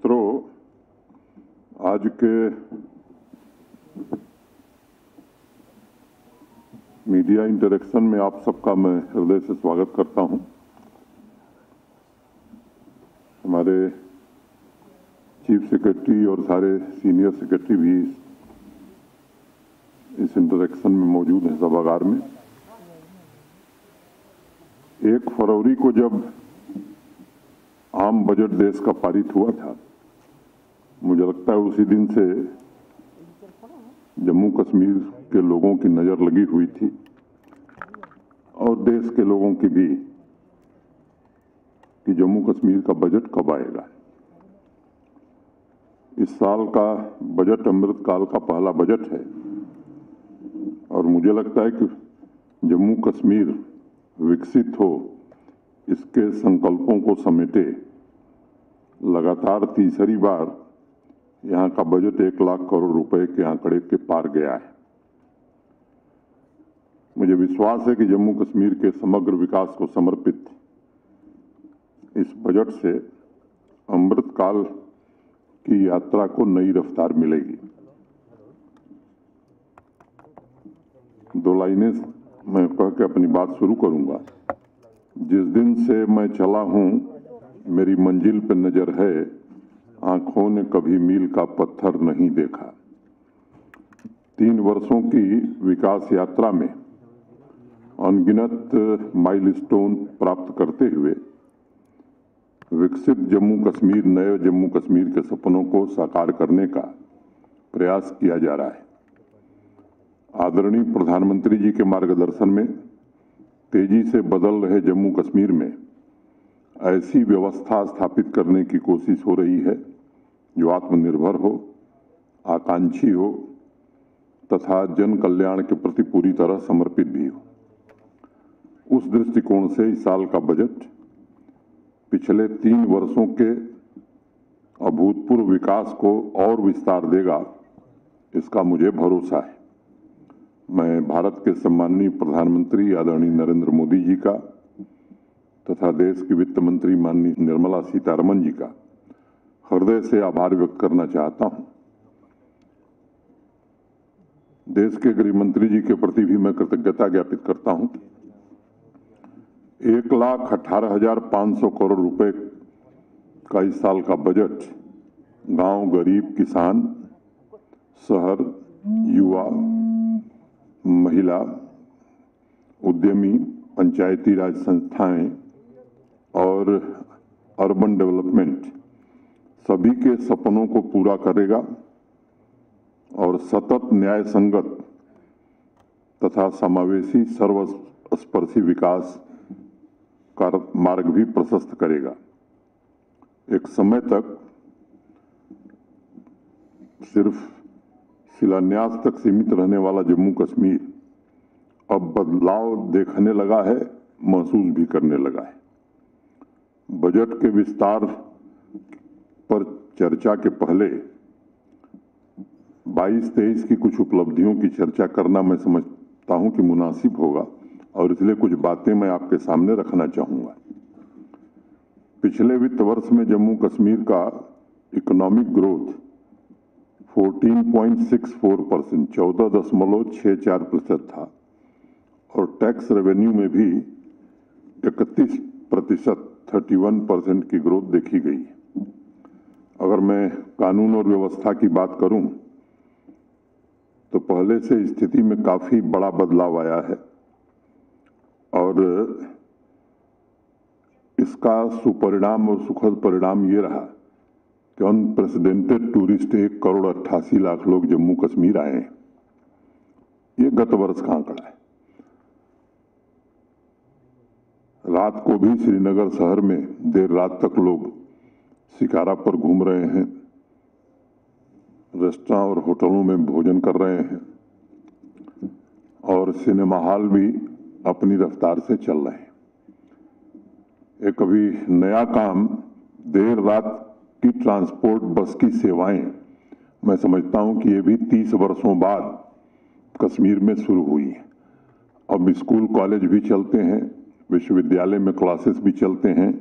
मित्रों, आज के मीडिया इंटरेक्शन में आप सबका मैं हृदय से स्वागत करता हूं। हमारे चीफ सेक्रेटरी और सारे सीनियर सेक्रेटरी भी इस इंटरेक्शन में मौजूद हैं सभागार में। 1 फरवरी को जब आम बजट देश का पारित हुआ था, मुझे लगता है उसी दिन से जम्मू कश्मीर के लोगों की नज़र लगी हुई थी और देश के लोगों की भी कि जम्मू कश्मीर का बजट कब आएगा। इस साल का बजट अमृतकाल का पहला बजट है और मुझे लगता है कि जम्मू कश्मीर विकसित हो, इसके संकल्पों को समेटे लगातार तीसरी बार यहाँ का बजट 1 लाख करोड़ रुपए के आंकड़े के पार गया है। मुझे विश्वास है कि जम्मू कश्मीर के समग्र विकास को समर्पित इस बजट से अमृतकाल की यात्रा को नई रफ्तार मिलेगी। 2 लाइनें मैं कह के अपनी बात शुरू करूंगा। जिस दिन से मैं चला हूं, मेरी मंजिल पे नजर है, आंखों ने कभी मील का पत्थर नहीं देखा। 3 वर्षों की विकास यात्रा में अनगिनत माइलस्टोन प्राप्त करते हुए विकसित जम्मू कश्मीर, नए जम्मू कश्मीर के सपनों को साकार करने का प्रयास किया जा रहा है। आदरणीय प्रधानमंत्री जी के मार्गदर्शन में तेजी से बदल रहे जम्मू कश्मीर में ऐसी व्यवस्था स्थापित करने की कोशिश हो रही है जो आत्मनिर्भर हो, आकांक्षी हो तथा जन कल्याण के प्रति पूरी तरह समर्पित भी हो। उस दृष्टिकोण से इस साल का बजट पिछले 3 वर्षों के अभूतपूर्व विकास को और विस्तार देगा, इसका मुझे भरोसा है। मैं भारत के सम्माननीय प्रधानमंत्री आदरणीय नरेंद्र मोदी जी का तथा देश की वित्त मंत्री माननीय निर्मला सीतारमण जी का हृदय से आभार व्यक्त करना चाहता हूं। देश के गृह मंत्री जी के प्रति भी मैं कृतज्ञता ज्ञापित करता हूं। 1,18,500 करोड़ रुपए का इस साल का बजट गांव, गरीब, किसान, शहर, युवा, महिला, उद्यमी, पंचायती राज संस्थाएं और अर्बन डेवलपमेंट सभी के सपनों को पूरा करेगा और सतत न्याय संगत तथा समावेशी सर्वस्पर्शी विकास का मार्ग भी प्रशस्त करेगा। एक समय तक सिर्फ शिलान्यास तक सीमित रहने वाला जम्मू कश्मीर अब बदलाव देखने लगा है, महसूस भी करने लगा है। बजट के विस्तार पर चर्चा के पहले 22-23 की कुछ उपलब्धियों की चर्चा करना मैं समझता हूं कि मुनासिब होगा और इसलिए कुछ बातें मैं आपके सामने रखना चाहूंगा। पिछले वित्त वर्ष में जम्मू कश्मीर का इकोनॉमिक ग्रोथ 14.64%, 14.64% था और टैक्स रेवेन्यू में भी 31%, 31% की ग्रोथ देखी गई। अगर मैं कानून और व्यवस्था की बात करूं तो पहले से स्थिति में काफी बड़ा बदलाव आया है और इसका सुपरिणाम और सुखद परिणाम ये रहा कि अनप्रेसिडेंटेड टूरिस्ट 1,88,00,000 लोग जम्मू कश्मीर आए हैं। ये गत वर्ष का आंकड़ा है। रात को भी श्रीनगर शहर में देर रात तक लोग शिकारा पर घूम रहे हैं, रेस्टोरेंट और होटलों में भोजन कर रहे हैं और सिनेमा हॉल भी अपनी रफ्तार से चल रहे हैं। एक अभी नया काम देर रात की ट्रांसपोर्ट बस की सेवाएं, मैं समझता हूं कि ये भी 30 वर्षों बाद कश्मीर में शुरू हुई है। अब स्कूल कॉलेज भी चलते हैं, विश्वविद्यालय में क्लासेस भी चलते हैं,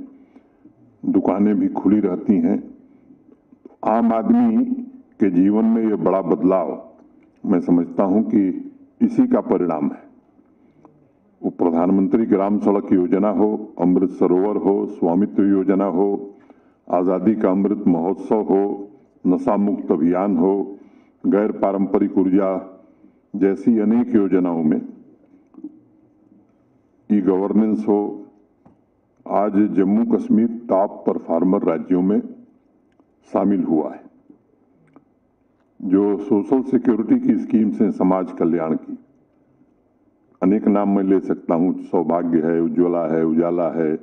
दुकानें भी खुली रहती हैं, आम आदमी के जीवन में ये बड़ा बदलाव मैं समझता हूं कि इसी का परिणाम है। वो प्रधानमंत्री ग्राम सड़क योजना हो, अमृत सरोवर हो, स्वामित्व योजना हो, आज़ादी का अमृत महोत्सव हो, नशा मुक्त अभियान हो, गैर पारंपरिक ऊर्जा जैसी अनेक योजनाओं में ई गवर्नेंस हो। आज जम्मू कश्मीर टॉप परफॉर्मर राज्यों में शामिल हुआ है। जो सोशल सिक्योरिटी की स्कीम्स हैं, समाज कल्याण की, अनेक नाम मैं ले सकता हूं, सौभाग्य है, उज्ज्वला है, उजाला है,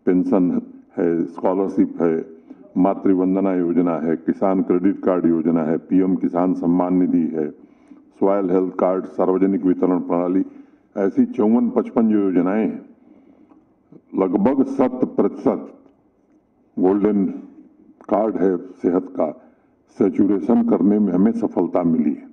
पेंशन है, स्कॉलरशिप है, मातृवंदना योजना है, किसान क्रेडिट कार्ड योजना है, पीएम किसान सम्मान निधि है, सॉयल हेल्थ कार्ड, सार्वजनिक वितरण प्रणाली, ऐसी 54-55 जो योजनाएं हैं, लगभग 100% गोल्डन कार्ड है सेहत का, सैचुरेशन करने में हमें सफलता मिली है।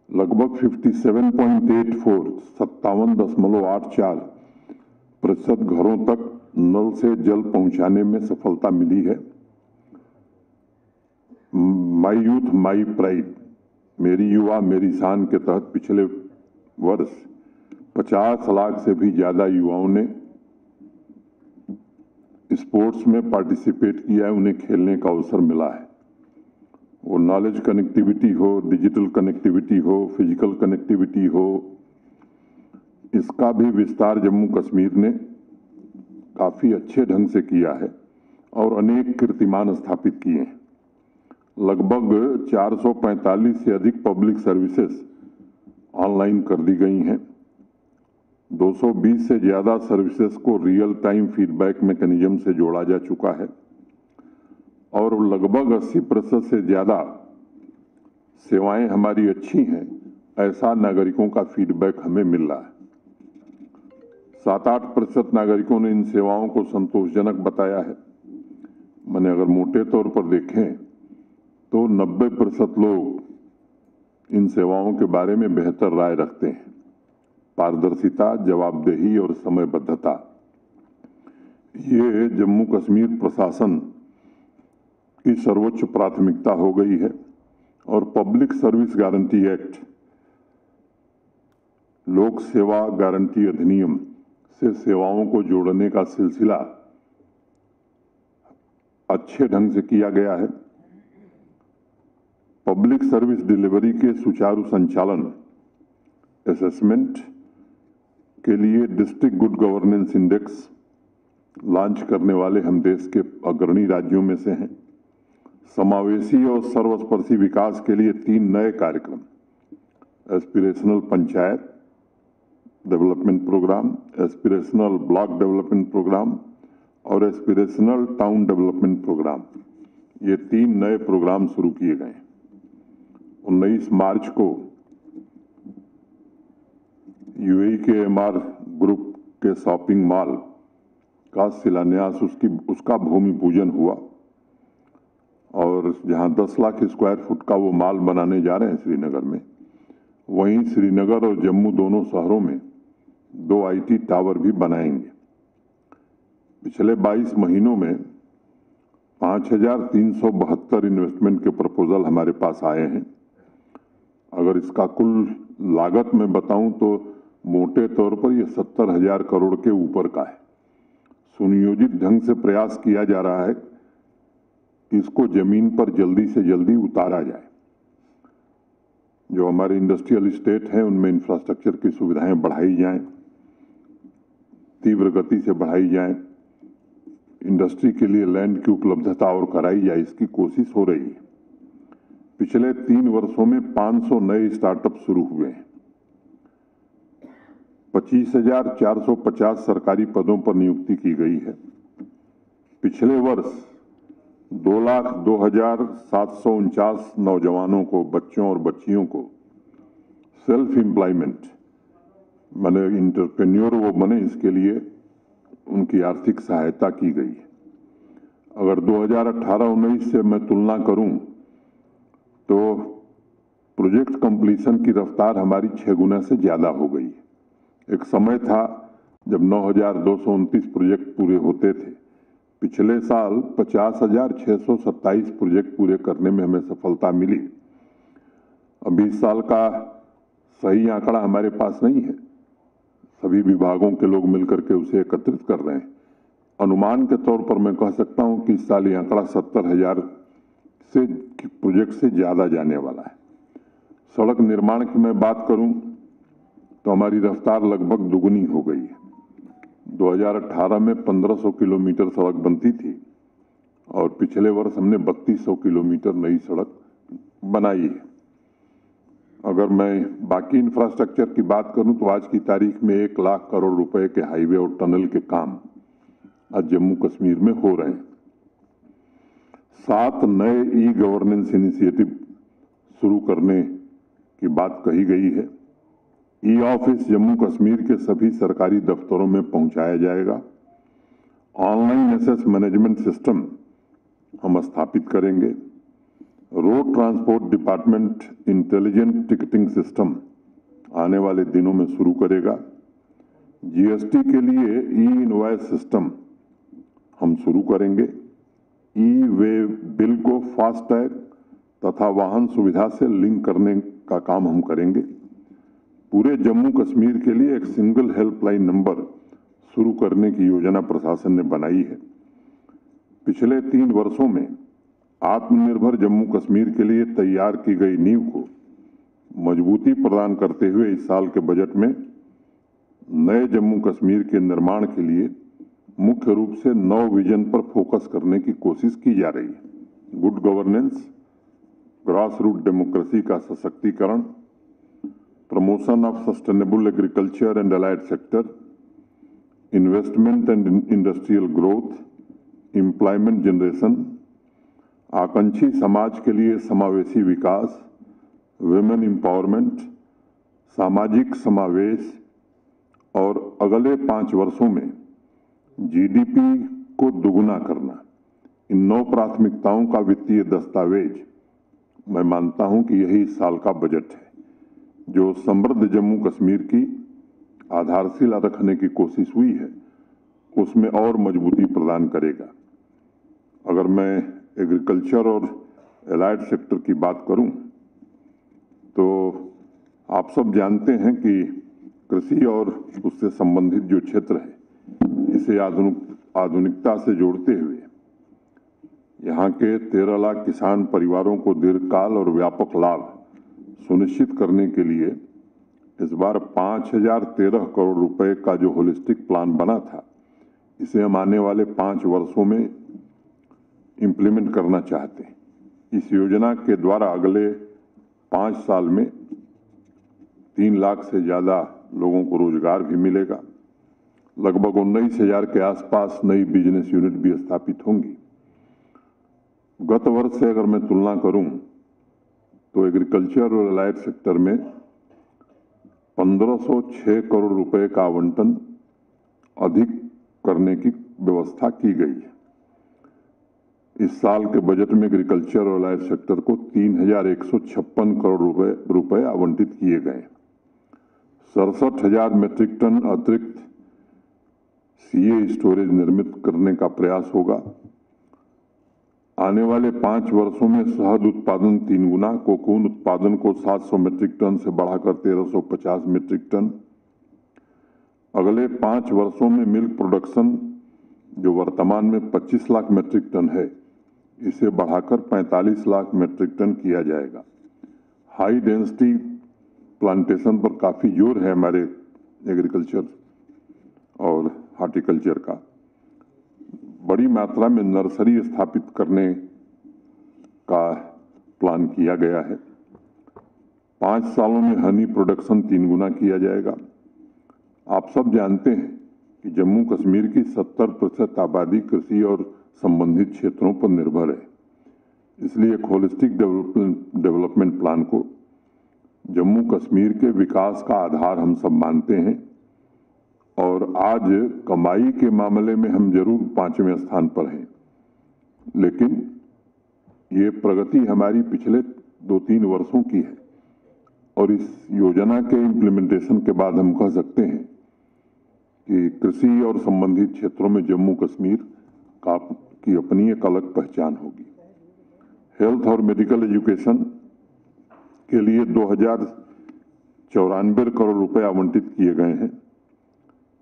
लगभग 57.84% घरों तक नल से जल पहुंचाने में सफलता मिली है। माई यूथ माई प्राइड, मेरी युवा मेरी शान के तहत पिछले वर्ष 50 लाख से भी ज्यादा युवाओं ने स्पोर्ट्स में पार्टिसिपेट किया है, उन्हें खेलने का अवसर मिला है। वो नॉलेज कनेक्टिविटी हो, डिजिटल कनेक्टिविटी हो, फिजिकल कनेक्टिविटी हो, इसका भी विस्तार जम्मू कश्मीर ने काफी अच्छे ढंग से किया है और अनेक कीर्तिमान स्थापित किए हैं। लगभग 445 से अधिक पब्लिक सर्विसेज ऑनलाइन कर दी गई हैं। 220 से ज्यादा सर्विसेज को रियल टाइम फीडबैक मैकेनिज्म से जोड़ा जा चुका है और लगभग 80% से ज्यादा सेवाएं हमारी अच्छी हैं, ऐसा नागरिकों का फीडबैक हमें मिल रहा है। 7-8% नागरिकों ने इन सेवाओं को संतोषजनक बताया है। मैंने अगर मोटे तौर पर देखें तो 90% लोग इन सेवाओं के बारे में बेहतर राय रखते हैं। पारदर्शिता, जवाबदेही और समयबद्धता, ये जम्मू कश्मीर प्रशासन की सर्वोच्च प्राथमिकता हो गई है और पब्लिक सर्विस गारंटी एक्ट, लोक सेवा गारंटी अधिनियम से सेवाओं को जोड़ने का सिलसिला अच्छे ढंग से किया गया है। पब्लिक सर्विस डिलीवरी के सुचारू संचालन असेसमेंट के लिए district good governance index launch करने वाले हम देश के अग्रणी राज्यों में से हैं। समावेशी और सर्वस्पर्शी विकास के लिए 3 नए कार्यक्रम, aspirational panchayat development programme, aspirational block development programme और एस्पिरेशनल टाउन डेवलपमेंट प्रोग्राम, ये 3 नए प्रोग्राम शुरू किए गए। 19 मार्च को यूएई के एमआर ग्रुप के शॉपिंग मॉल का शिलान्यास, उसका भूमि पूजन हुआ और जहां 10 लाख स्क्वायर फुट का वो मॉल बनाने जा रहे हैं श्रीनगर में, वहीं श्रीनगर और जम्मू दोनों शहरों में 2 आईटी टावर भी बनाएंगे। पिछले 22 महीनों में 5372 इन्वेस्टमेंट के प्रपोजल हमारे पास आए हैं। अगर इसका कुल लागत मैं बताऊं तो मोटे तौर पर ये 70,000 करोड़ के ऊपर का है। सुनियोजित ढंग से प्रयास किया जा रहा है कि इसको जमीन पर जल्दी से जल्दी उतारा जाए। जो हमारे इंडस्ट्रियल स्टेट हैं उनमें इंफ्रास्ट्रक्चर की सुविधाएं बढ़ाई जाएं, तीव्र गति से बढ़ाई जाएं, इंडस्ट्री के लिए लैंड की उपलब्धता और कराई जाए, इसकी कोशिश हो रही है। पिछले 3 वर्षों में 500 नए स्टार्टअप शुरू हुए हैं। 25,450 सरकारी पदों पर नियुक्ति की गई है। पिछले वर्ष 2,02,749 नौजवानों को, बच्चों और बच्चियों को सेल्फ एम्प्लॉयमेंट, माने इंटरप्रेन्योर वो बने, इसके लिए उनकी आर्थिक सहायता की गई है। अगर 2018-19 से मैं तुलना करूं तो प्रोजेक्ट कंप्लीशन की रफ्तार हमारी 6 गुना से ज्यादा हो गई है। एक समय था जब 9,229 प्रोजेक्ट पूरे होते थे, पिछले साल 50,627 प्रोजेक्ट पूरे करने में हमें सफलता मिली। अभी इस साल का सही आंकड़ा हमारे पास नहीं है, सभी विभागों के लोग मिलकर के उसे एकत्रित कर रहे हैं। अनुमान के तौर पर मैं कह सकता हूं कि इस साल ये आंकड़ा 70,000 से प्रोजेक्ट से ज़्यादा जाने वाला है। सड़क निर्माण की मैं बात करूं तो हमारी रफ्तार लगभग दुगुनी हो गई है। 2018 में 1500 किलोमीटर सड़क बनती थी और पिछले वर्ष हमने 3200 किलोमीटर नई सड़क बनाई है। अगर मैं बाकी इंफ्रास्ट्रक्चर की बात करूं तो आज की तारीख में 1 लाख करोड़ रुपए के हाईवे और टनल के काम आज जम्मू कश्मीर में हो रहे हैं। 7 नए ई गवर्नेंस इनिशिएटिव शुरू करने की बात कही गई है। ई ऑफिस जम्मू कश्मीर के सभी सरकारी दफ्तरों में पहुंचाया जाएगा। ऑनलाइन एसेस मैनेजमेंट सिस्टम हम स्थापित करेंगे। Road transport department intelligent ticketing system आने वाले दिनों में शुरू करेगा। जीएसटी के लिए ई इनवॉइस सिस्टम हम शुरू करेंगे। ई वे बिल को फास्टैग तथा वाहन सुविधा से लिंक करने का काम हम करेंगे। पूरे जम्मू कश्मीर के लिए एक सिंगल हेल्पलाइन नंबर शुरू करने की योजना प्रशासन ने बनाई है। पिछले 3 वर्षों में आत्मनिर्भर जम्मू कश्मीर के लिए तैयार की गई नींव को मजबूती प्रदान करते हुए इस साल के बजट में नए जम्मू कश्मीर के निर्माण के लिए मुख्य रूप से 9 विजन पर फोकस करने की कोशिश की जा रही है। Good governance, grass root democracy का सशक्तिकरण, promotion of sustainable agriculture and allied sector, investment and industrial growth, employment generation, आकांक्षी समाज के लिए समावेशी विकास, वुमेन एम्पावरमेंट, सामाजिक समावेश और अगले 5 वर्षों में जीडीपी को दुगुना करना। इन 9 प्राथमिकताओं का वित्तीय दस्तावेज मैं मानता हूं कि यही इस साल का बजट है, जो समृद्ध जम्मू कश्मीर की आधारशिला रखने की कोशिश हुई है उसमें और मजबूती प्रदान करेगा। अगर मैं एग्रीकल्चर और एलाइड सेक्टर की बात करूं तो आप सब जानते हैं कि कृषि और उससे संबंधित जो क्षेत्र है इसे आधुनिकता से जोड़ते हुए यहाँ के 13 लाख किसान परिवारों को दीर्घकाल और व्यापक लाभ सुनिश्चित करने के लिए इस बार 5,013 करोड़ रुपए का जो होलिस्टिक प्लान बना था, इसे हम आने वाले 5 वर्षों में इम्प्लीमेंट करना चाहते हैं। इस योजना के द्वारा अगले 5 साल में 3 लाख से ज़्यादा लोगों को रोजगार भी मिलेगा। लगभग 19,000 के आसपास नई बिजनेस यूनिट भी स्थापित होंगी। गत वर्ष से अगर मैं तुलना करूं तो एग्रीकल्चर और अलाइड सेक्टर में 1506 करोड़ रुपए का आवंटन अधिक करने की व्यवस्था की गई है। इस साल के बजट में एग्रीकल्चर और अलाइड सेक्टर को 3,156 करोड़ रुपए आवंटित किए गए। 67,000 मीट्रिक टन अतिरिक्त सीए स्टोरेज निर्मित करने का प्रयास होगा। आने वाले 5 वर्षों में शहद उत्पादन 3 गुना, कोकून उत्पादन को 700 मीट्रिक टन से बढ़ाकर 1,350 मीट्रिक टन। अगले 5 वर्षों में मिल्क प्रोडक्शन जो वर्तमान में 25 लाख मीट्रिक टन है, इसे बढ़ाकर 45 लाख मीट्रिक टन किया जाएगा। हाई डेंसिटी प्लांटेशन पर काफ़ी जोर है हमारे एग्रीकल्चर और हॉर्टिकल्चर का। बड़ी मात्रा में नर्सरी स्थापित करने का प्लान किया गया है। 5 सालों में हनी प्रोडक्शन 3 गुना किया जाएगा। आप सब जानते हैं कि जम्मू कश्मीर की 70% आबादी कृषि और संबंधित क्षेत्रों पर निर्भर है। इसलिए एक होलिस्टिक डेवलपमेंट प्लान को जम्मू कश्मीर के विकास का आधार हम सब मानते हैं। और आज कमाई के मामले में हम जरूर 5वें स्थान पर हैं, लेकिन ये प्रगति हमारी पिछले 2-3 वर्षों की है। और इस योजना के इम्प्लीमेंटेशन के बाद हम कह सकते हैं कि कृषि और संबंधित क्षेत्रों में जम्मू कश्मीर की अपनी एक अलग पहचान होगी। हेल्थ और मेडिकल एजुकेशन के लिए 2094 करोड़ रुपए आवंटित किए गए हैं।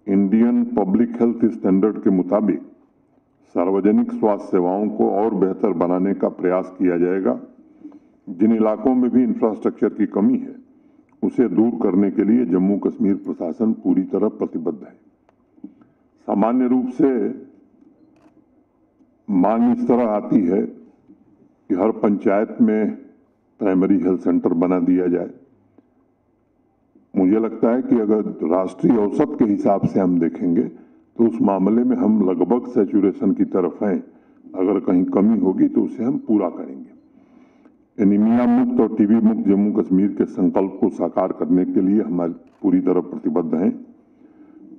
इंडियन पब्लिक हेल्थ स्टैंडर्ड के मुताबिक सार्वजनिक स्वास्थ्य सेवाओं को और बेहतर बनाने का प्रयास किया जाएगा। जिन इलाकों में भी इंफ्रास्ट्रक्चर की कमी है उसे दूर करने के लिए जम्मू कश्मीर प्रशासन पूरी तरह प्रतिबद्ध है। सामान्य रूप से मांग इस तरह आती है कि हर पंचायत में प्राइमरी हेल्थ सेंटर बना दिया जाए। मुझे लगता है कि अगर राष्ट्रीय औसत के हिसाब से हम देखेंगे तो उस मामले में हम लगभग सैचुरेशन की तरफ हैं। अगर कहीं कमी होगी तो उसे हम पूरा करेंगे। एनीमिया मुक्त और टीबी मुक्त जम्मू कश्मीर के संकल्प को साकार करने के लिए हमारी पूरी तरह प्रतिबद्ध हैं।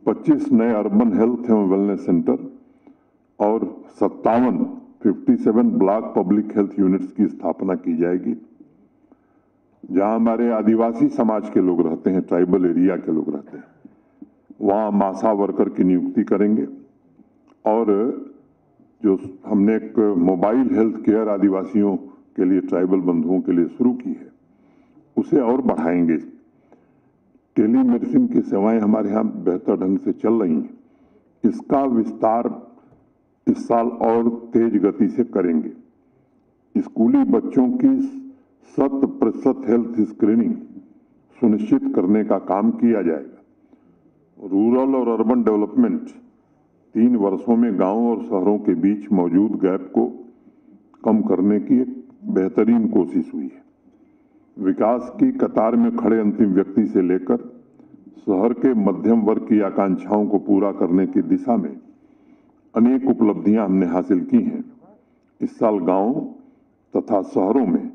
25 नए अर्बन हेल्थ एवं वेलनेस सेंटर और 57 ब्लॉक पब्लिक हेल्थ यूनिट्स की स्थापना की जाएगी। जहां हमारे आदिवासी समाज के लोग रहते हैं, ट्राइबल एरिया के लोग रहते हैं, वहां आशा वर्कर की नियुक्ति करेंगे। और जो हमने एक मोबाइल हेल्थ केयर आदिवासियों के लिए, ट्राइबल बंधुओं के लिए शुरू की है, उसे और बढ़ाएंगे। टेली मेडिसिन की सेवाएं हमारे यहाँ बेहतर ढंग से चल रही हैं, इसका विस्तार इस साल और तेज गति से करेंगे। स्कूली बच्चों की 100% हेल्थ स्क्रीनिंग सुनिश्चित करने का काम किया जाएगा। रूरल और अर्बन डेवलपमेंट 3 वर्षों में गांवों और शहरों के बीच मौजूद गैप को कम करने की एक बेहतरीन कोशिश हुई है। विकास की कतार में खड़े अंतिम व्यक्ति से लेकर शहर के मध्यम वर्ग की आकांक्षाओं को पूरा करने की दिशा में अनेक उपलब्धियां हमने हासिल की हैं। इस साल गांवों तथा शहरों में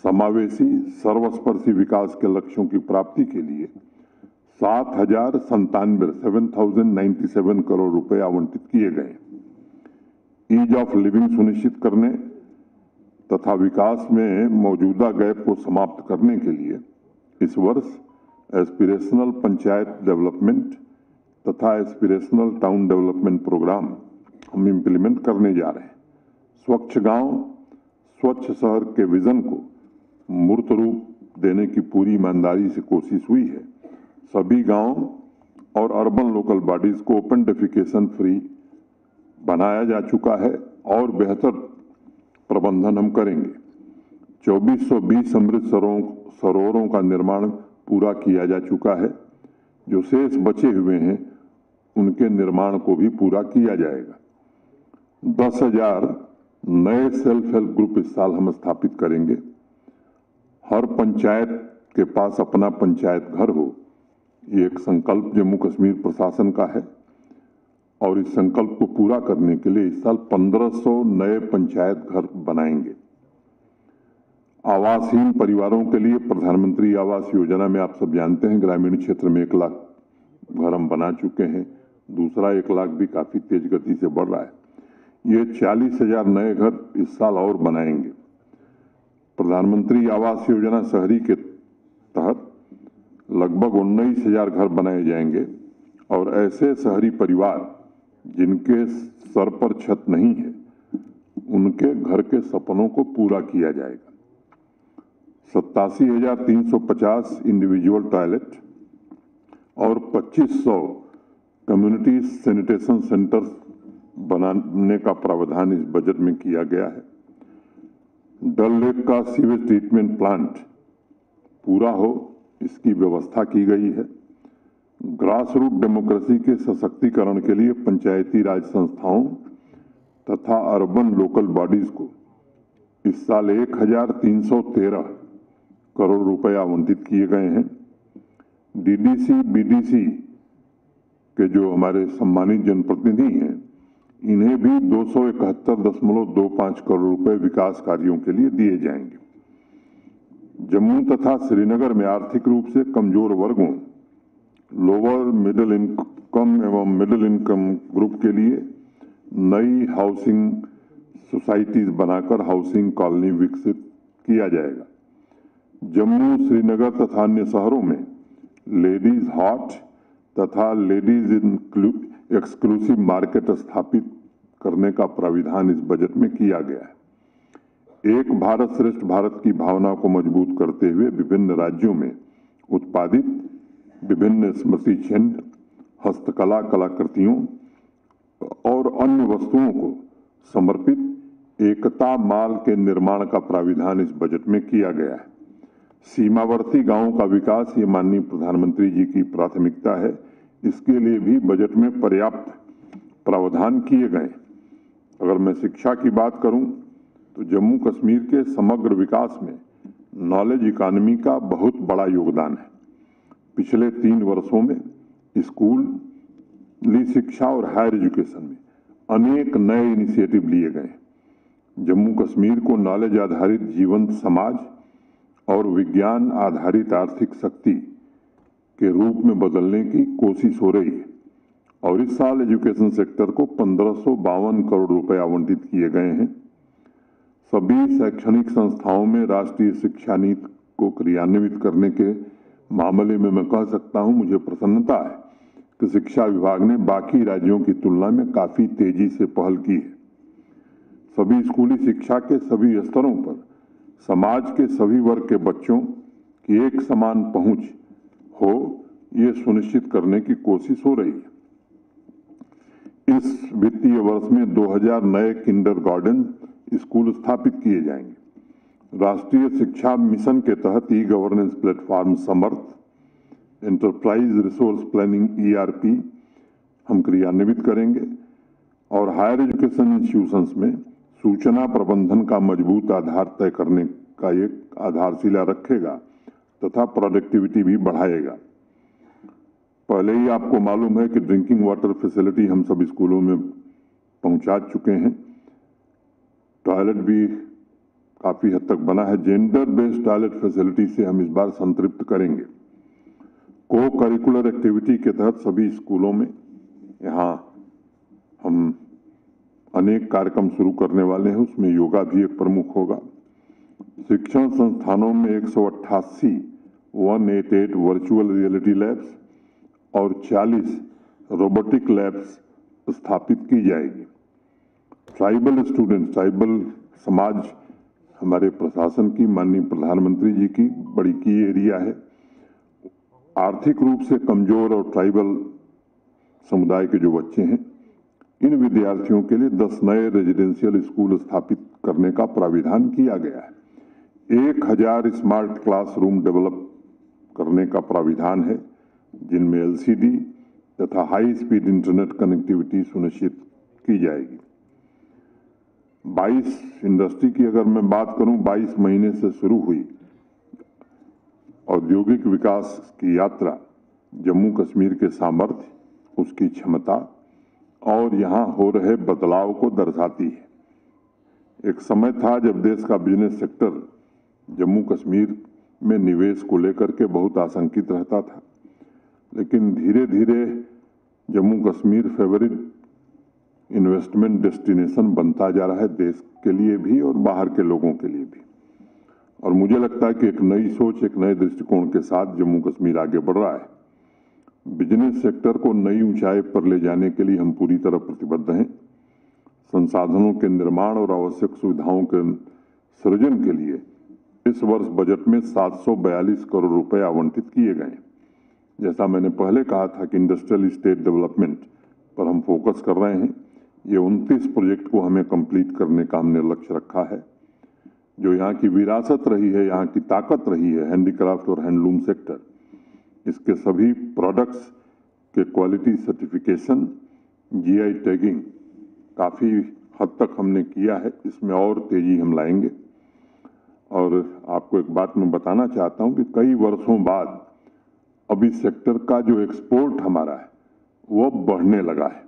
समावेशी सर्वस्पर्शी विकास के लक्ष्यों की प्राप्ति के लिए 7,097 करोड़ रुपए आवंटित किए गए। ईज ऑफ लिविंग सुनिश्चित करने तथा विकास में मौजूदा गैप को समाप्त करने के लिए इस वर्ष एस्पिरेशनल पंचायत डेवलपमेंट तथा एस्पिरेशनल टाउन डेवलपमेंट प्रोग्राम हम इम्प्लीमेंट करने जा रहे हैं। स्वच्छ गांव, स्वच्छ शहर के विजन को मूर्त रूप देने की पूरी ईमानदारी से कोशिश हुई है। सभी गांव और अर्बन लोकल बॉडीज को ओपन डेफिकेशन फ्री बनाया जा चुका है और बेहतर प्रबंधन हम करेंगे। 2420 अमृत सरोवरों का निर्माण पूरा किया जा चुका है। जो शेष बचे हुए हैं उनके निर्माण को भी पूरा किया जाएगा। 10,000 नए सेल्फ हेल्प ग्रुप इस साल हम स्थापित करेंगे। हर पंचायत के पास अपना पंचायत घर हो, ये एक संकल्प जम्मू कश्मीर प्रशासन का है और इस संकल्प को पूरा करने के लिए इस साल 1500 नए पंचायत घर बनाएंगे। आवासहीन परिवारों के लिए प्रधानमंत्री आवास योजना में आप सब जानते हैं ग्रामीण क्षेत्र में 1 लाख घर हम बना चुके हैं। दूसरा 1 लाख भी काफी तेज गति से बढ़ रहा है। ये 40,000 नए घर इस साल और बनाएंगे। प्रधानमंत्री आवास योजना शहरी के तहत लगभग 19,000 घर बनाए जाएंगे और ऐसे शहरी परिवार जिनके सर पर छत नहीं है उनके घर के सपनों को पूरा किया जाएगा। 87,350 इंडिविजुअल टॉयलेट और 2500 कम्युनिटी सैनिटेशन सेंटर्स बनाने का प्रावधान इस बजट में किया गया है। डल लेक का सीवेज ट्रीटमेंट प्लांट पूरा हो इसकी व्यवस्था की गई है। ग्रास रूट डेमोक्रेसी के सशक्तिकरण के लिए पंचायती राज संस्थाओं तथा अर्बन लोकल बॉडीज को इस साल 1,313 करोड़ रुपए आवंटित किए गए हैं। डीडीसी बीडीसी के जो हमारे सम्मानित जनप्रतिनिधि हैं इन्हें भी 271.25 करोड़ रुपए विकास कार्यों के लिए दिए जाएंगे। जम्मू तथा श्रीनगर में आर्थिक रूप से कमजोर वर्गों, लोअर मिडिल इनकम एवं मिडिल इनकम ग्रुप के लिए नई हाउसिंग सोसाइटीज बनाकर हाउसिंग कॉलोनी विकसित किया जाएगा। जम्मू, श्रीनगर तथा अन्य शहरों में लेडीज हॉट तथा लेडीज एक्सक्लूसिव मार्केट स्थापित करने का प्राविधान इस बजट में किया गया है। एक भारत श्रेष्ठ भारत की भावना को मजबूत करते हुए विभिन्न राज्यों में उत्पादित विभिन्न स्मृति चिन्ह, हस्तकला कलाकृतियों और अन्य वस्तुओं को समर्पित एकता माल के निर्माण का प्राविधान इस बजट में किया गया है। सीमावर्ती गांवों का विकास ये माननीय प्रधानमंत्री जी की प्राथमिकता है। इसके लिए भी बजट में पर्याप्त प्रावधान किए गए। अगर मैं शिक्षा की बात करूं तो जम्मू कश्मीर के समग्र विकास में नॉलेज इकोनॉमी का बहुत बड़ा योगदान है। पिछले 3 वर्षों में स्कूली शिक्षा और हायर एजुकेशन में अनेक नए इनिशिएटिव लिए गए। जम्मू कश्मीर को नॉलेज आधारित जीवंत समाज और विज्ञान आधारित आर्थिक शक्ति के रूप में बदलने की कोशिश हो रही है और इस साल एजुकेशन सेक्टर को 1552 करोड़ रुपए आवंटित किए गए हैं। सभी शैक्षणिक संस्थाओं में राष्ट्रीय शिक्षा नीति को क्रियान्वित करने के मामले में मैं कह सकता हूं, मुझे प्रसन्नता है कि शिक्षा विभाग ने बाकी राज्यों की तुलना में काफी तेजी से पहल की है। सभी स्कूली शिक्षा के सभी स्तरों पर समाज के सभी वर्ग के बच्चों की एक समान पहुंच हो, ये सुनिश्चित करने की कोशिश हो रही है। इस वित्तीय वर्ष में 2000 नए किंडरगार्टन स्कूल स्थापित किए जाएंगे। राष्ट्रीय शिक्षा मिशन के तहत ई गवर्नेंस प्लेटफॉर्म समर्थ, एंटरप्राइज रिसोर्स प्लानिंग ERP हम क्रियान्वित करेंगे और हायर एजुकेशन इंस्टीट्यूशंस में सूचना प्रबंधन का मजबूत आधार तय करने का एक आधारशिला रखेगा तथा प्रोडक्टिविटी भी बढ़ाएगा। पहले ही आपको मालूम है कि ड्रिंकिंग वाटर फैसिलिटी हम सब स्कूलों में पहुंचा चुके हैं। टॉयलेट भी काफी हद तक बना है। जेंडर बेस्ड टॉयलेट फैसिलिटी से हम इस बार संतृप्त करेंगे। को करिकुलर एक्टिविटी के तहत सभी स्कूलों में यहाँ हम अनेक कार्यक्रम शुरू करने वाले हैं, उसमें योगा भी एक प्रमुख होगा। शिक्षण संस्थानों में 188 वर्चुअल रियलिटी लैब्स और 40 रोबोटिक लैब्स स्थापित की जाएगी। ट्राइबल स्टूडेंट्स, ट्राइबल समाज हमारे प्रशासन की, माननीय प्रधानमंत्री जी की बड़ी की एरिया है। आर्थिक रूप से कमजोर और ट्राइबल समुदाय के जो बच्चे हैं, इन विद्यार्थियों के लिए 10 नए रेजिडेंशियल स्कूल स्थापित करने का प्राविधान किया गया है। 1000 स्मार्ट क्लासरूम डेवलप करने का प्राविधान है, जिनमें LCD तथा हाई स्पीड इंटरनेट कनेक्टिविटी सुनिश्चित की जाएगी। 22 इंडस्ट्री की अगर मैं बात करूं, 22 महीने से शुरू हुई औद्योगिक विकास की यात्रा जम्मू कश्मीर के सामर्थ्य, उसकी क्षमता और यहाँ हो रहे बदलाव को दर्शाती है। एक समय था जब देश का बिजनेस सेक्टर जम्मू कश्मीर में निवेश को लेकर के बहुत आशंकित रहता था, लेकिन धीरे धीरे Jammu Kashmir favourite investment destination बनता जा रहा है, देश के लिए भी और बाहर के लोगों के लिए भी। और मुझे लगता है कि एक नई सोच, एक नए दृष्टिकोण के साथ जम्मू कश्मीर आगे बढ़ रहा है। बिजनेस सेक्टर को नई ऊंचाई पर ले जाने के लिए हम पूरी तरह प्रतिबद्ध हैं। संसाधनों के निर्माण और आवश्यक सुविधाओं के सृजन के लिए इस वर्ष बजट में 742 करोड़ रुपए आवंटित किए गए। जैसा मैंने पहले कहा था कि इंडस्ट्रियल स्टेट डेवलपमेंट पर हम फोकस कर रहे हैं। ये 29 प्रोजेक्ट को हमें कंप्लीट करने का हमने लक्ष्य रखा है। जो यहाँ की विरासत रही है, यहाँ की ताकत रही है, हैंडीक्राफ्ट और हैंडलूम सेक्टर, इसके सभी प्रोडक्ट्स के क्वालिटी सर्टिफिकेशन, GI टैगिंग काफ़ी हद तक हमने किया है। इसमें और तेजी हम लाएंगे। और आपको एक बात मैं बताना चाहता हूँ कि कई वर्षों बाद अब इस सेक्टर का जो एक्सपोर्ट हमारा है वो बढ़ने लगा है।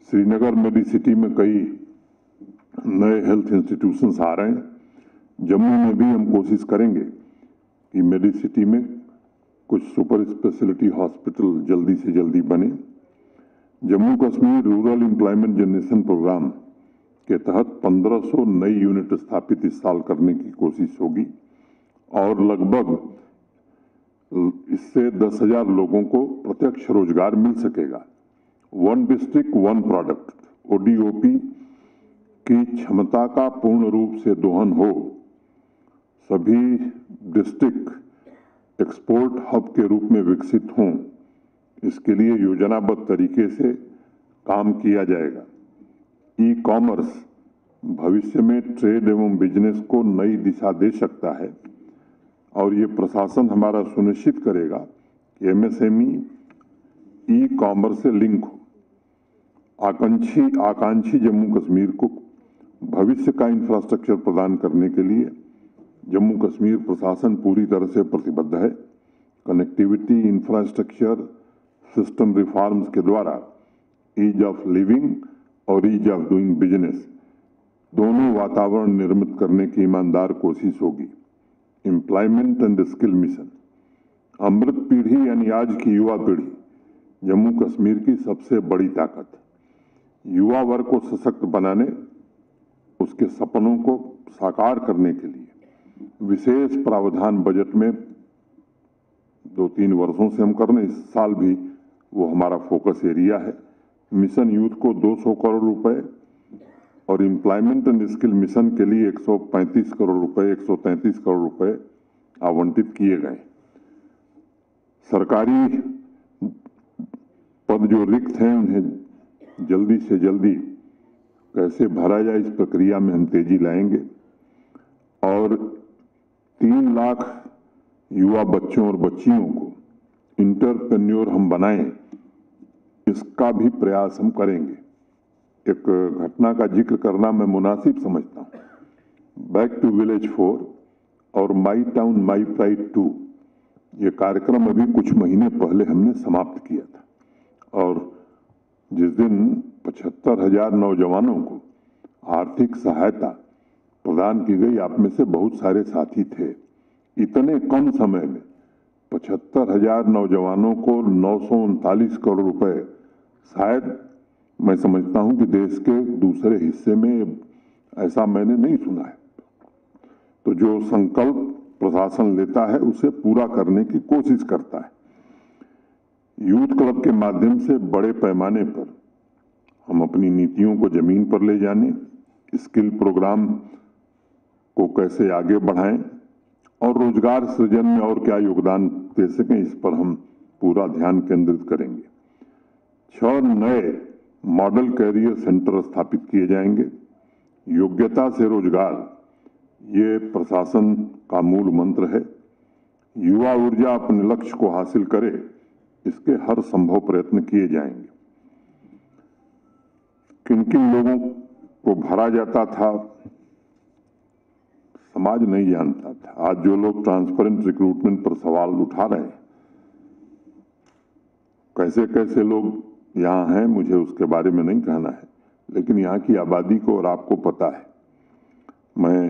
श्रीनगर मेडिसिटी में कई नए हेल्थ इंस्टीट्यूशंस आ रहे हैं। जम्मू में भी हम कोशिश करेंगे कि मेडिसिटी में कुछ सुपर स्पेशलिटी हॉस्पिटल जल्दी से जल्दी बने। Jammu Kashmir rural employment generation programme के तहत 1500 नई यूनिट स्थापित इस साल करने की कोशिश होगी और लगभग इससे 10,000 लोगों को प्रत्यक्ष रोजगार मिल सकेगा। 1 डिस्ट्रिक्ट 1 प्रोडक्ट, ओडीओपी की क्षमता का पूर्ण रूप से दोहन हो, सभी डिस्ट्रिक्ट एक्सपोर्ट हब के रूप में विकसित हों, इसके लिए योजनाबद्ध तरीके से काम किया जाएगा। ई कॉमर्स भविष्य में ट्रेड एवं बिजनेस को नई दिशा दे सकता है और ये प्रशासन हमारा सुनिश्चित करेगा कि एमएसएमई ई कॉमर्स से लिंक हो। आकांक्षी जम्मू कश्मीर को भविष्य का इंफ्रास्ट्रक्चर प्रदान करने के लिए जम्मू कश्मीर प्रशासन पूरी तरह से प्रतिबद्ध है। कनेक्टिविटी, इंफ्रास्ट्रक्चर, सिस्टम रिफॉर्म्स के द्वारा ईज ऑफ लिविंग और ईज ऑफ डूइंग बिजनेस दोनों वातावरण निर्मित करने की ईमानदार कोशिश होगी। एम्प्लॉयमेंट एंड स्किल मिशन, अमृत पीढ़ी यानी आज की युवा पीढ़ी जम्मू कश्मीर की सबसे बड़ी ताकत। युवा वर्ग को सशक्त बनाने, उसके सपनों को साकार करने के लिए विशेष प्रावधान बजट में 2-3 वर्षों से हम कर रहे हैं, इस साल भी वो हमारा फोकस एरिया है। मिशन यूथ को 200 करोड़ रुपए और एम्प्लॉयमेंट एंड स्किल मिशन के लिए 135 करोड़ रुपए, 133 करोड़ रुपए आवंटित किए गए। सरकारी पद जो रिक्त हैं उन्हें जल्दी से जल्दी कैसे भरा जाए, इस प्रक्रिया में हम तेजी लाएंगे और 3 लाख युवा बच्चों और बच्चियों को इंटरप्रेन्योर हम बनाएं, इसका भी प्रयास हम करेंगे। एक घटना का जिक्र करना मैं मुनासिब समझता हूँ। बैक टू विलेज 4 और माई टाउन माई प्राइड 2 ये कार्यक्रम अभी कुछ महीने पहले हमने समाप्त किया था और जिस दिन 75,000 नौजवानों को आर्थिक सहायता प्रदान की गई, आप में से बहुत सारे साथी थे। इतने कम समय में 75,000 नौजवानों को 939 करोड़ रुपए, शायद मैं समझता हूं कि देश के दूसरे हिस्से में ऐसा मैंने नहीं सुना है। तो जो संकल्प प्रशासन लेता है उसे पूरा करने की कोशिश करता है। यूथ क्लब के माध्यम से बड़े पैमाने पर हम अपनी नीतियों को जमीन पर ले जाने, स्किल प्रोग्राम को कैसे आगे बढ़ाएं और रोजगार सृजन में और क्या योगदान दे सकें, इस पर हम पूरा ध्यान केंद्रित करेंगे। 6 नए मॉडल कैरियर सेंटर स्थापित किए जाएंगे। योग्यता से रोजगार, ये प्रशासन का मूल मंत्र है। युवा ऊर्जा अपने लक्ष्य को हासिल करे, इसके हर संभव प्रयत्न किए जाएंगे। किन किन लोगों को भरा जाता था समाज नहीं जानता था। आज जो लोग ट्रांसपेरेंट रिक्रूटमेंट पर सवाल उठा रहे हैं, कैसे कैसे लोग यहाँ हैं मुझे उसके बारे में नहीं कहना है, लेकिन यहाँ की आबादी को और आपको पता है। मैं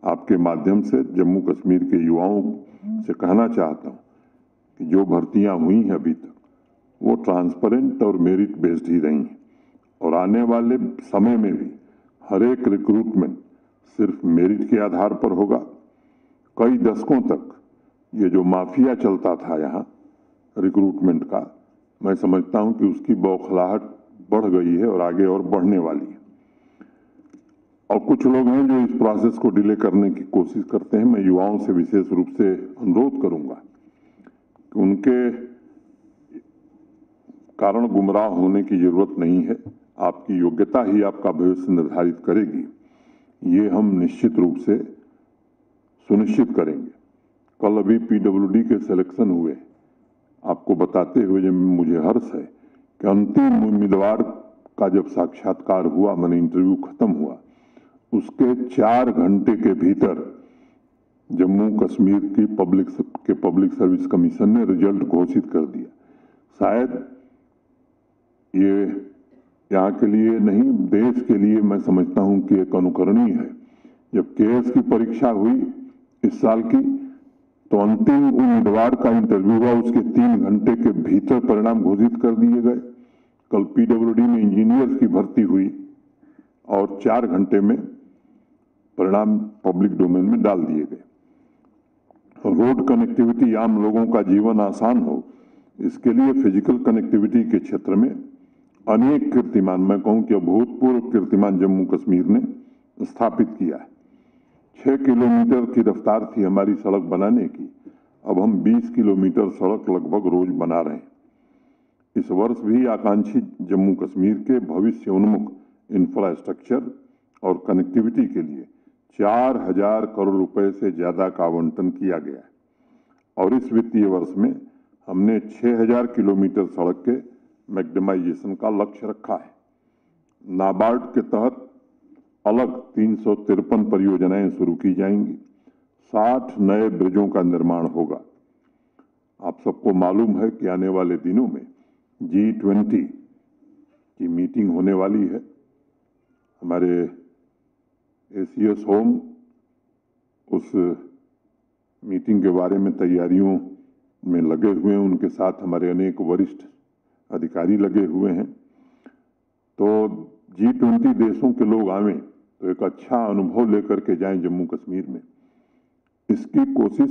आपके माध्यम से जम्मू कश्मीर के युवाओं से कहना चाहता हूँ कि जो भर्तियाँ हुई हैं अभी तक वो ट्रांसपेरेंट और मेरिट बेस्ड ही रही हैं और आने वाले समय में भी हर एक रिक्रूटमेंट सिर्फ मेरिट के आधार पर होगा। कई दशकों तक ये जो माफिया चलता था यहाँ रिक्रूटमेंट का, मैं समझता हूँ कि उसकी बौखलाहट बढ़ गई है और आगे और बढ़ने वाली है। और कुछ लोग हैं जो इस प्रोसेस को डिले करने की कोशिश करते हैं। मैं युवाओं से विशेष रूप से अनुरोध करूंगा कि उनके कारण गुमराह होने की जरूरत नहीं है। आपकी योग्यता ही आपका भविष्य निर्धारित करेगी, ये हम निश्चित रूप से सुनिश्चित करेंगे। कल अभी पीडब्ल्यूडी के सिलेक्शन हुए, आपको बताते हुए जब मुझे हर्ष है कि अंतिम उम्मीदवार का जब साक्षात्कार हुआ, मैंने इंटरव्यू खत्म हुआ, उसके 4 घंटे के भीतर जम्मू कश्मीर की पब्लिक सर्विस कमीशन ने रिजल्ट घोषित कर दिया। शायद ये यहाँ के लिए नहीं, देश के लिए मैं समझता हूँ कि एक अनुकरणीय है। जब केएस की परीक्षा हुई इस साल की, तो अंतिम उम्मीदवार का इंटरव्यू हुआ, उसके 3 घंटे के भीतर परिणाम घोषित कर दिए गए। कल पीडब्ल्यूडी में इंजीनियर्स की भर्ती हुई और 4 घंटे में परिणाम पब्लिक डोमेन में डाल दिए गए। रोड कनेक्टिविटी, आम लोगों का जीवन आसान हो, इसके लिए फिजिकल कनेक्टिविटी के क्षेत्र में अनेक कीर्तिमान, मैं कहूं कि अभूतपूर्व कीर्तिमान जम्मू कश्मीर ने स्थापित किया है। 6 किलोमीटर की रफ्तार थी हमारी सड़क बनाने की, अब हम 20 किलोमीटर सड़क लगभग रोज बना रहे हैं। इस वर्ष भी आकांक्षी जम्मू कश्मीर के भविष्योन्मुख इंफ्रास्ट्रक्चर और कनेक्टिविटी के लिए 4000 करोड़ रुपए से ज्यादा का आवंटन किया गया है और इस वित्तीय वर्ष में हमने 6000 किलोमीटर सड़क के मैग्नेमाइजेशन का लक्ष्य रखा है। नाबार्ड के तहत अलग 353 परियोजनाएं शुरू की जाएंगी, 60 नए ब्रिजों का निर्माण होगा। आप सबको मालूम है कि आने वाले दिनों में G20 की मीटिंग होने वाली है। हमारे एसीएस होम उस मीटिंग के बारे में तैयारियों में लगे हुए हैं, उनके साथ हमारे अनेक वरिष्ठ अधिकारी लगे हुए हैं। तो G20 देशों के लोग आवें तो एक अच्छा अनुभव लेकर के जाएं जम्मू कश्मीर में। इसकी कोशिश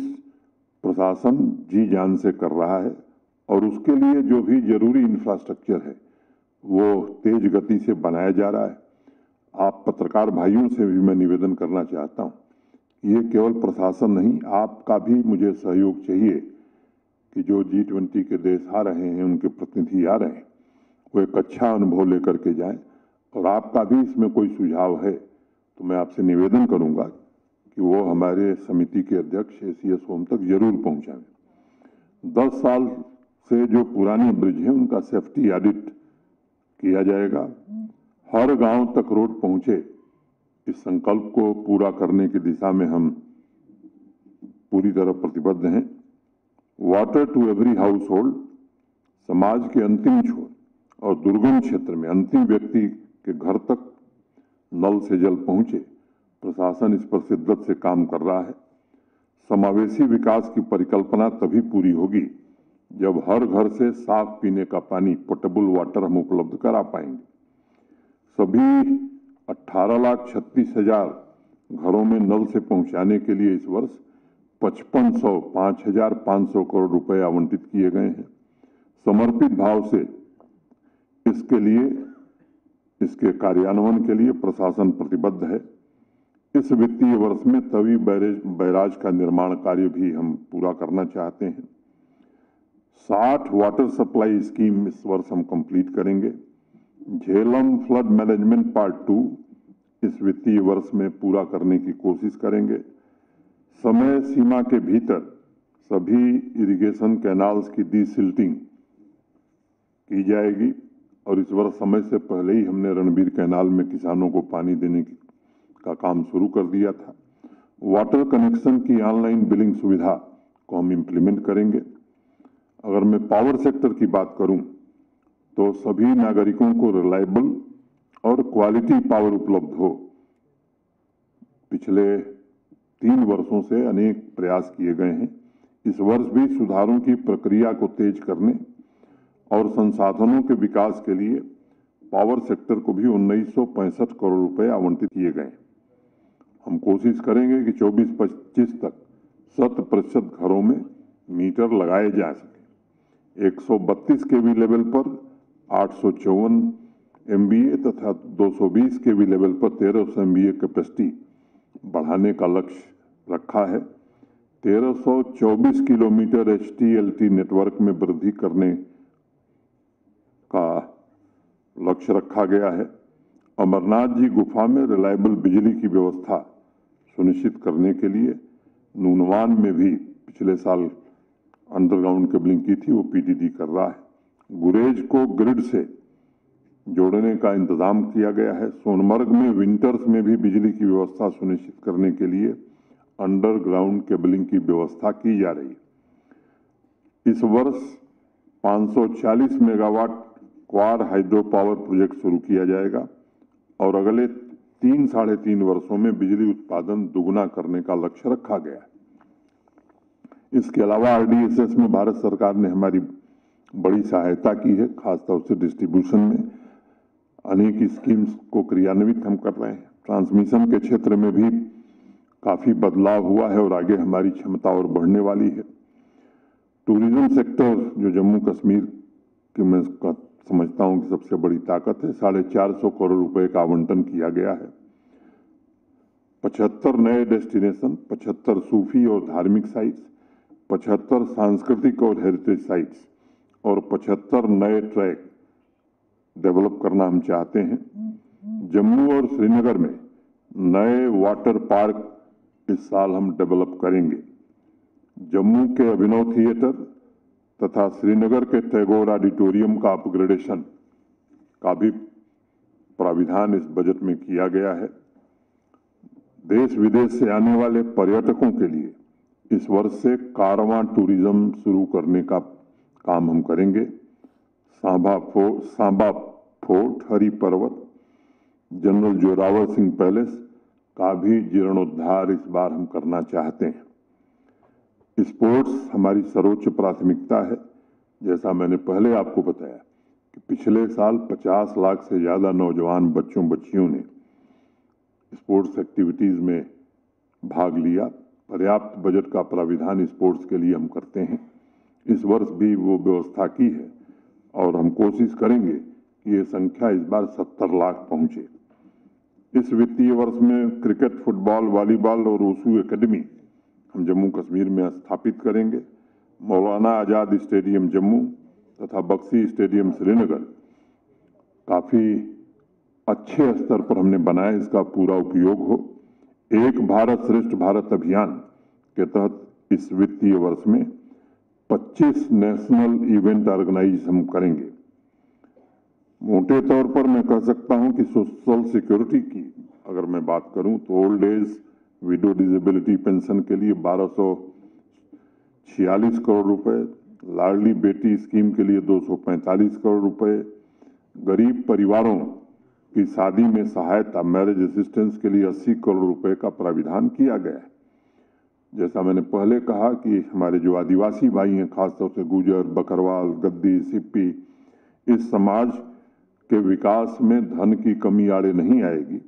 प्रशासन जी जान से कर रहा है और उसके लिए जो भी जरूरी इंफ्रास्ट्रक्चर है वो तेज गति से बनाया जा रहा है। आप पत्रकार भाइयों से भी मैं निवेदन करना चाहता हूं, ये केवल प्रशासन नहीं, आपका भी मुझे सहयोग चाहिए कि जो G20 के देश आ रहे हैं, उनके प्रतिनिधि आ रहे हैं, वो एक अच्छा अनुभव लेकर के जाएं। और आपका भी इसमें कोई सुझाव है तो मैं आपसे निवेदन करूंगा कि वो हमारे समिति के अध्यक्ष एसीएस होम तक जरूर पहुंचाएं। 10 साल से जो पुराने ब्रिज हैं उनका सेफ्टी ऑडिट किया जाएगा। हर गांव तक रोड पहुंचे, इस संकल्प को पूरा करने की दिशा में हम पूरी तरह प्रतिबद्ध हैं। Water to every household, समाज के अंतिम छोर और दुर्गम क्षेत्र में अंतिम व्यक्ति के घर तक नल से जल पहुंचे, प्रशासन इस पर शिद्दत से काम कर रहा है। समावेशी विकास की परिकल्पना तभी पूरी होगी जब हर घर से साफ पीने का पानी, पोर्टेबल वाटर हम उपलब्ध करा पाएंगे। सभी 18,36,000 घरों में नल से पहुंचाने के लिए इस वर्ष 5,500 करोड़ रुपए आवंटित किए गए हैं। समर्पित भाव से इसके कार्यान्वयन के लिए प्रशासन प्रतिबद्ध है। इस वित्तीय वर्ष में तवी बैराज का निर्माण कार्य भी हम पूरा करना चाहते हैं। 60 वाटर सप्लाई स्कीम इस वर्ष हम कंप्लीट करेंगे। झेलम फ्लड मैनेजमेंट पार्ट 2 इस वित्तीय वर्ष में पूरा करने की कोशिश करेंगे। समय सीमा के भीतर सभी इरिगेशन कैनाल्स की डीसिल्टिंग की जाएगी और इस वर्ष समय से पहले ही हमने रणबीर कैनाल में किसानों को पानी देने का काम शुरू कर दिया था। वाटर कनेक्शन की ऑनलाइन बिलिंग सुविधा को हम इम्प्लीमेंट करेंगे। अगर मैं पावर सेक्टर की बात करूं तो सभी नागरिकों को रिलायबल और क्वालिटी पावर उपलब्ध हो। पिछले 3 वर्षों से अनेक प्रयास किए गए हैं। इस वर्ष भी सुधारों की प्रक्रिया को तेज करने और संसाधनों के विकास के लिए पावर सेक्टर को भी 1965 करोड़ रुपए आवंटित किए गए। हम कोशिश करेंगे कि 24-25 तक 100% घरों में मीटर लगाए जा सके। 132 केवी लेवल पर 854 MVA तथा 220 केवी लेवल पर 1300 MVA कैपेसिटी बढ़ाने का लक्ष्य रखा है। 1324 किलोमीटर HTLT नेटवर्क में वृद्धि करने का लक्ष्य रखा गया है। अमरनाथ जी गुफा में रिलायबल बिजली की व्यवस्था सुनिश्चित करने के लिए नूनवान में भी पिछले साल अंडरग्राउंड केबलिंग की थी, वो PDD कर रहा है। गुरेज को ग्रिड से जोड़ने का इंतजाम किया गया है। सोनमर्ग में विंटर्स में भी बिजली की व्यवस्था सुनिश्चित करने के लिए अंडरग्राउंड केबलिंग की व्यवस्था की जा रही है। इस वर्ष 540 megawatt quad hydro power project शुरू किया जाएगा और अगले 3-3.5 वर्षों में बिजली उत्पादन दुगुना करने का लक्ष्य रखा गया है। इसके अलावा RDSS में भारत सरकार ने हमारी बड़ी सहायता की है, खासतौर से डिस्ट्रीब्यूशन में अनेक स्कीम्स को क्रियान्वित हम कर रहे हैं। ट्रांसमिशन के क्षेत्र में भी काफी बदलाव हुआ है और आगे हमारी क्षमता और बढ़ने वाली है। टूरिज्म सेक्टर जो जम्मू कश्मीर के मैं समझता हूं कि सबसे बड़ी ताकत है। 450 करोड़ रुपए का आवंटन किया गया है। 75 नए डेस्टिनेशन, 75 सूफी और धार्मिक साइट्स, 75 सांस्कृतिक और हेरिटेज साइट्स और 75 नए ट्रैक डेवलप करना हम चाहते हैं। जम्मू और श्रीनगर में नए वाटर पार्क इस साल हम डेवलप करेंगे। जम्मू के अभिनव थिएटर तथा श्रीनगर के टैगोर ऑडिटोरियम का अपग्रेडेशन का भी प्राविधान इस बजट में किया गया है। देश विदेश से आने वाले पर्यटकों के लिए इस वर्ष से कारवां टूरिज्म शुरू करने का काम हम करेंगे। सांबा फोर्ट, हरि पर्वत, जनरल जोरावर सिंह पैलेस का भी जीर्णोद्धार इस बार हम करना चाहते हैं। स्पोर्ट्स हमारी सर्वोच्च प्राथमिकता है। जैसा मैंने पहले आपको बताया कि पिछले साल 50 लाख से ज्यादा नौजवान बच्चियों ने स्पोर्ट्स एक्टिविटीज में भाग लिया। पर्याप्त बजट का प्राविधान स्पोर्ट्स के लिए हम करते हैं। इस वर्ष भी वो व्यवस्था की है और हम कोशिश करेंगे कि ये संख्या इस बार 70 लाख पहुंचे। इस वित्तीय वर्ष में क्रिकेट, फुटबॉल, वॉलीबॉल और वुशु एकेडमी हम जम्मू कश्मीर में स्थापित करेंगे। मौलाना आजाद स्टेडियम जम्मू तथा बख्शी स्टेडियम श्रीनगर काफी अच्छे स्तर पर हमने बनाया, इसका पूरा उपयोग हो। एक भारत श्रेष्ठ भारत अभियान के तहत इस वित्तीय वर्ष में 25 नेशनल इवेंट ऑर्गेनाइज हम करेंगे। मोटे तौर पर मैं कह सकता हूं कि सोशल सिक्योरिटी की अगर मैं बात करूं तो old age window disability pension के लिए 1246 करोड़ रुपए, लाडली बेटी स्कीम के लिए 245 करोड़ रुपए, गरीब परिवारों की शादी में सहायता मैरिज असिस्टेंस के लिए 80 करोड़ रुपए का प्राविधान किया गया है। जैसा मैंने पहले कहा कि हमारे जो आदिवासी भाई हैं, खासतौर से गुजर, बकरवाल, गद्दी, सिप्पी, इस समाज के विकास में धन की कमी आड़े नहीं आएगी।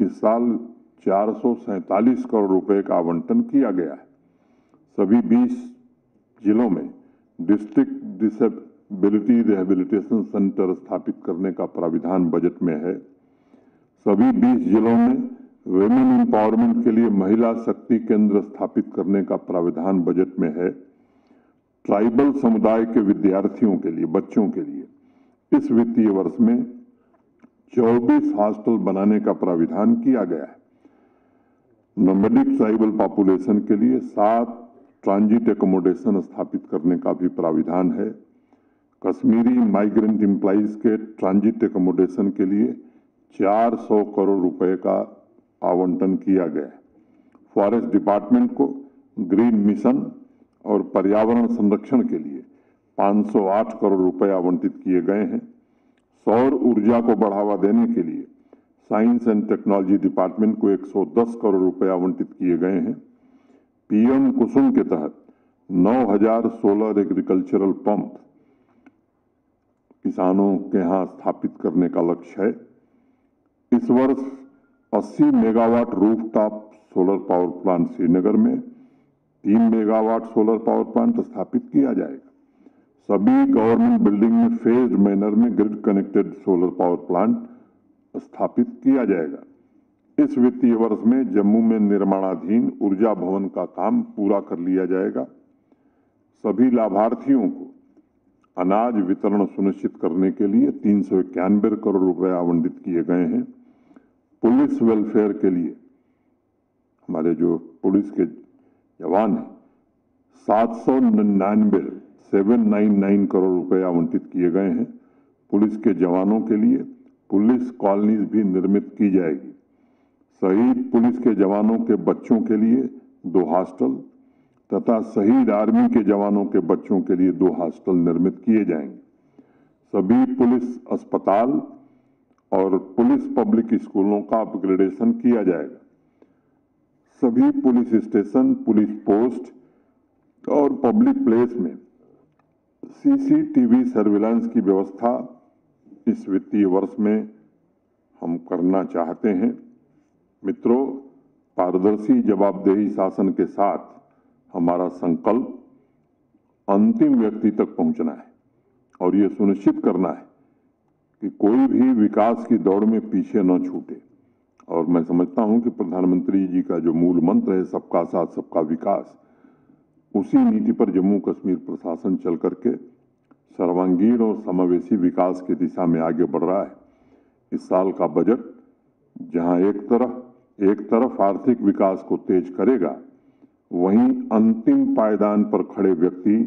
इस साल 447 करोड़ रुपए का आवंटन किया गया है। सभी 20 जिलों में डिस्ट्रिक्ट डिसेबिलिटी रिहेबिलिटेशन सेंटर स्थापित करने का प्राविधान बजट में है। सभी 20 जिलों में वुमेन एम्पावरमेंट के लिए महिला शक्ति केंद्र स्थापित करने का प्राविधान बजट में है। ट्राइबल समुदाय के विद्यार्थियों के लिए, बच्चों के लिए इस वित्तीय वर्ष में 24 हॉस्टल बनाने का प्राविधान किया गया है। नोमैडिक ट्राइबल पॉपुलेशन के लिए 7 ट्रांजिट एकोमोडेशन स्थापित करने का भी प्राविधान है। कश्मीरी माइग्रेंट एम्प्लॉइज के ट्रांजिट एकोमोडेशन के लिए 400 करोड़ रुपए का आवंटन किया गया है। फॉरेस्ट डिपार्टमेंट को ग्रीन मिशन और पर्यावरण संरक्षण के लिए 508 करोड़ रुपए आवंटित किए गए हैं। सौर ऊर्जा को बढ़ावा देने के लिए साइंस एंड टेक्नोलॉजी डिपार्टमेंट को 110 करोड़ रुपए आवंटित किए गए हैं। पीएम कुसुम के तहत 9000 सोलर एग्रीकल्चरल पंप किसानों के यहां स्थापित करने का लक्ष्य है। इस वर्ष 80 megawatt rooftop solar power plant Srinagar में, 3 मेगावाट सोलर पावर प्लांट स्थापित किया जाएगा। सभी गवर्नमेंट बिल्डिंग में फेज्ड मैनर में grid connected solar power plant स्थापित किया जाएगा। इस वित्तीय वर्ष में जम्मू में निर्माणाधीन ऊर्जा भवन का काम पूरा कर लिया जाएगा। सभी लाभार्थियों को अनाज वितरण सुनिश्चित करने के लिए 391 करोड़ रुपए आवंटित किए गए हैं। पुलिस वेलफेयर के लिए हमारे जो पुलिस के जवान हैं 799 करोड़ रुपए आवंटित किए गए हैं। पुलिस के जवानों के लिए पुलिस कॉलोनीज भी निर्मित की जाएगी। शहीद पुलिस के जवानों के बच्चों के लिए 2 हॉस्टल तथा शहीद आर्मी के जवानों के बच्चों के लिए 2 हॉस्टल निर्मित किए जाएंगे। सभी पुलिस अस्पताल और पुलिस पब्लिक स्कूलों का अपग्रेडेशन किया जाएगा। सभी पुलिस स्टेशन, पुलिस पोस्ट और पब्लिक प्लेस में सीसीटीवी सर्विलांस की व्यवस्था इस वित्तीय वर्ष में हम करना चाहते हैं। मित्रों, पारदर्शी जवाबदेही शासन के साथ हमारा संकल्प अंतिम व्यक्ति तक पहुंचना है और ये सुनिश्चित करना है कि कोई भी विकास की दौड़ में पीछे न छूटे। और मैं समझता हूं कि प्रधानमंत्री जी का जो मूल मंत्र है सबका साथ सबका विकास, उसी नीति पर जम्मू कश्मीर प्रशासन चल करके सर्वांगीण और समावेशी विकास की दिशा में आगे बढ़ रहा है। इस साल का बजट जहां एक तरफ आर्थिक विकास को तेज करेगा, वहीं अंतिम पायदान पर खड़े व्यक्ति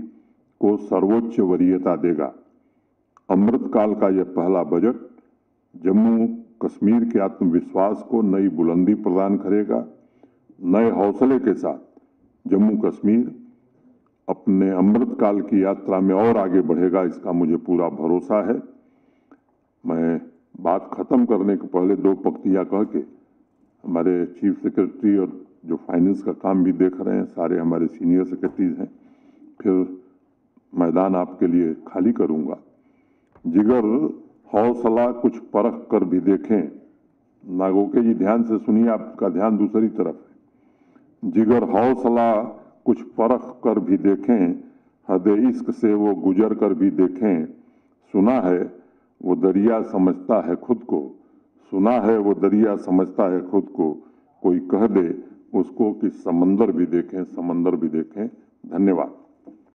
को सर्वोच्च वरीयता देगा। अमृतकाल का यह पहला बजट जम्मू कश्मीर के आत्मविश्वास को नई बुलंदी प्रदान करेगा। नए हौसले के साथ जम्मू कश्मीर अपने अमृतकाल की यात्रा में और आगे बढ़ेगा, इसका मुझे पूरा भरोसा है। मैं बात खत्म करने के पहले दो पंक्तियां कह के हमारे चीफ सेक्रेटरी और जो फाइनेंस का काम भी देख रहे हैं, सारे हमारे सीनियर सेक्रेटरीज हैं, फिर मैदान आपके लिए खाली करूंगा। जिगर हौसला कुछ परख कर भी देखें। नागोके जी ध्यान से सुनिए, आपका ध्यान दूसरी तरफ है। जिगर हौसला कुछ परख कर भी देखें, हद इश्क से वो गुजर कर भी देखें। सुना है वो दरिया समझता है खुद को, सुना है वो दरिया समझता है खुद को। कोई कह दे उसको कि समंदर भी देखें, समंदर भी देखें। धन्यवाद।